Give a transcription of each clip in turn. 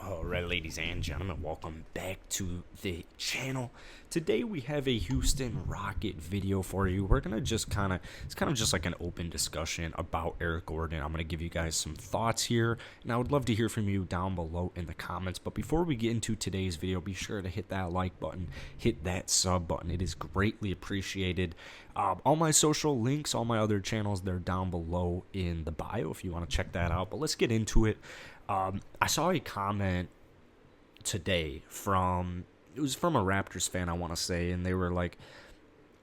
All right, ladies and gentlemen, welcome back to the channel. Today we have a Houston Rocket video for you. We're gonna just it's kind of just like an open discussion about Eric Gordon. I'm gonna give you guys some thoughts here, and I would love to hear from you down below in the comments. But before we get into today's video, be sure to hit that like button, hit that sub button. It is greatly appreciated. All my social links, all my other channels, they're down below in the bio if you want to check that out. But let's get into it. I saw a comment today it was from a Raptors fan, I want to say, and they were like,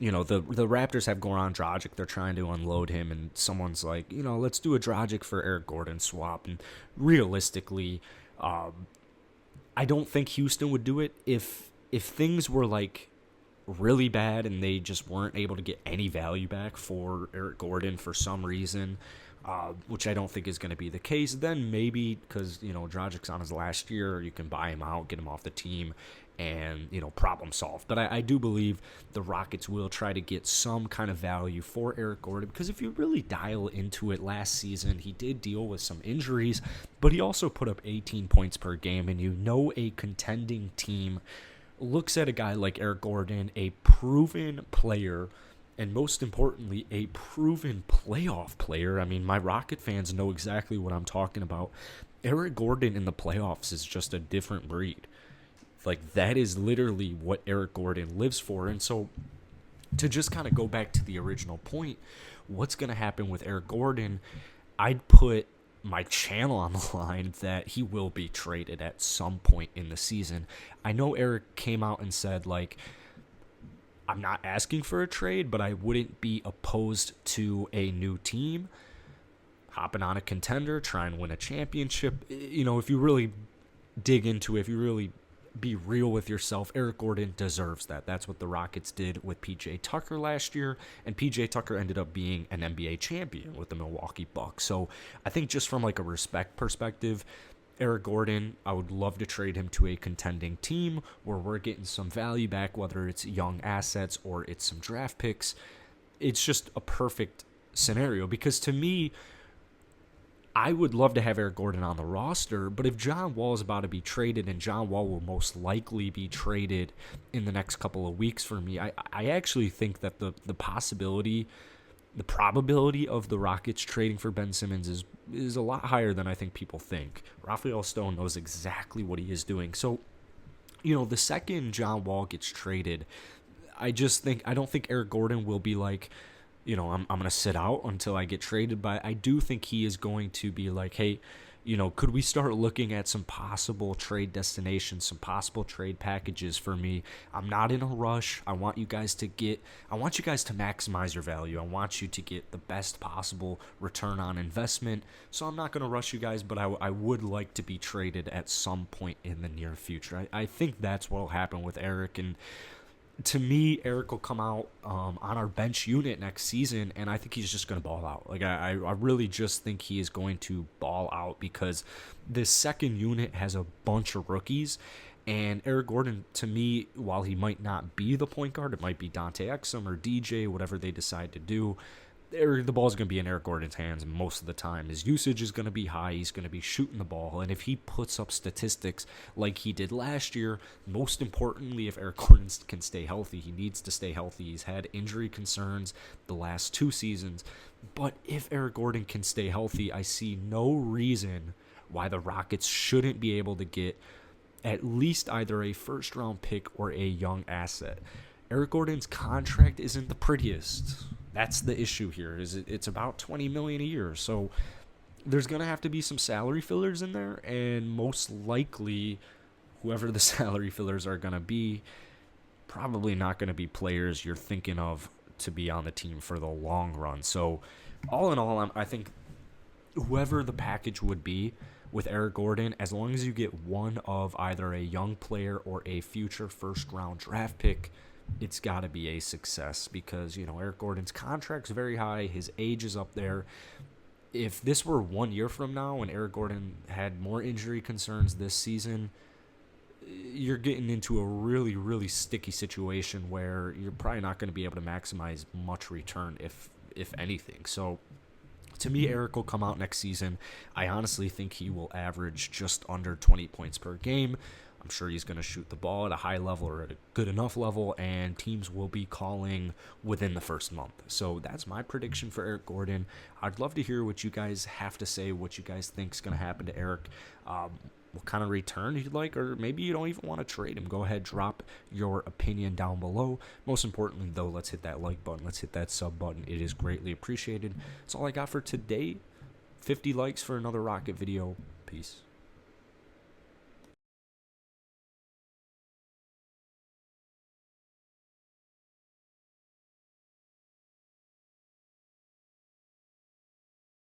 the Raptors have Goran Dragic, they're trying to unload him, and someone's like, let's do a Dragic for Eric Gordon swap. And realistically, I don't think Houston would do it if things were like really bad and they just weren't able to get any value back for Eric Gordon for some reason, which I don't think is going to be the case. Then maybe, because Dragic's on his last year, you can buy him out, get him off the team, and problem solved. But I do believe the Rockets will try to get some kind of value for Eric Gordon, because if you really dial into it, last season he did deal with some injuries, but he also put up 18 points per game, and a contending team looks at a guy like Eric Gordon, a proven player, and most importantly, a proven playoff player. I mean, my Rocket fans know exactly what I'm talking about. Eric Gordon in the playoffs is just a different breed. Like, that is literally what Eric Gordon lives for. And so, to just kind of go back to the original point, what's going to happen with Eric Gordon, I'd put my channel on the line that he will be traded at some point in the season. I know Eric came out and said, like, I'm not asking for a trade, but I wouldn't be opposed to a new team hopping on a contender, trying to win a championship. If you really dig into it, if you really be real with yourself, Eric Gordon deserves that. That's what the Rockets did with PJ Tucker last year, and PJ Tucker ended up being an NBA champion with the Milwaukee Bucks. So I think just from like a respect perspective, Eric Gordon, I would love to trade him to a contending team where we're getting some value back, whether it's young assets or it's some draft picks. It's just a perfect scenario, because to me, I would love to have Eric Gordon on the roster, but if John Wall is about to be traded, and John Wall will most likely be traded in the next couple of weeks for me, I actually think that the probability of the Rockets trading for Ben Simmons is a lot higher than I think people think. Rafael Stone knows exactly what he is doing. So, the second John Wall gets traded, I don't think Eric Gordon will be like, I'm going to sit out until I get traded. But I do think he is going to be like, hey, could we start looking at some possible trade destinations, some possible trade packages for me? I'm not in a rush. I want you guys to maximize your value. I want you to get the best possible return on investment. So I'm not going to rush you guys, but I would like to be traded at some point in the near future. I think that's what will happen with Eric. And to me, Eric will come out on our bench unit next season, and I think he's just going to ball out. Like, I really just think he is going to ball out, because this second unit has a bunch of rookies, and Eric Gordon, to me, while he might not be the point guard, it might be Dante Exum or DJ, whatever they decide to do, the ball is going to be in Eric Gordon's hands most of the time. His usage is going to be high. He's going to be shooting the ball. And if he puts up statistics like he did last year, most importantly, if Eric Gordon can stay healthy, he needs to stay healthy. He's had injury concerns the last 2 seasons. But if Eric Gordon can stay healthy, I see no reason why the Rockets shouldn't be able to get at least either a first-round pick or a young asset. Eric Gordon's contract isn't the prettiest. That's the issue here. It's about $20 million a year. So there's going to have to be some salary fillers in there, and most likely whoever the salary fillers are going to be, probably not going to be players you're thinking of to be on the team for the long run. So all in all, I think whoever the package would be with Eric Gordon, as long as you get one of either a young player or a future first-round draft pick, it's got to be a success, because, Eric Gordon's contract's very high. His age is up there. If this were 1 year from now and Eric Gordon had more injury concerns this season, you're getting into a really, really sticky situation where you're probably not going to be able to maximize much return, if anything. So To me, Eric will come out next season. I honestly think he will average just under 20 points per game. I'm sure he's going to shoot the ball at a high level or at a good enough level, and teams will be calling within the first month. So that's my prediction for Eric Gordon. I'd love to hear what you guys have to say, what you guys think is going to happen to Eric. What kind of return you'd like, or maybe you don't even want to trade him. Go ahead, drop your opinion down below. Most importantly, though, let's hit that like button. Let's hit that sub button. It is greatly appreciated. That's all I got for today. 50 likes for another Rocket video. Peace.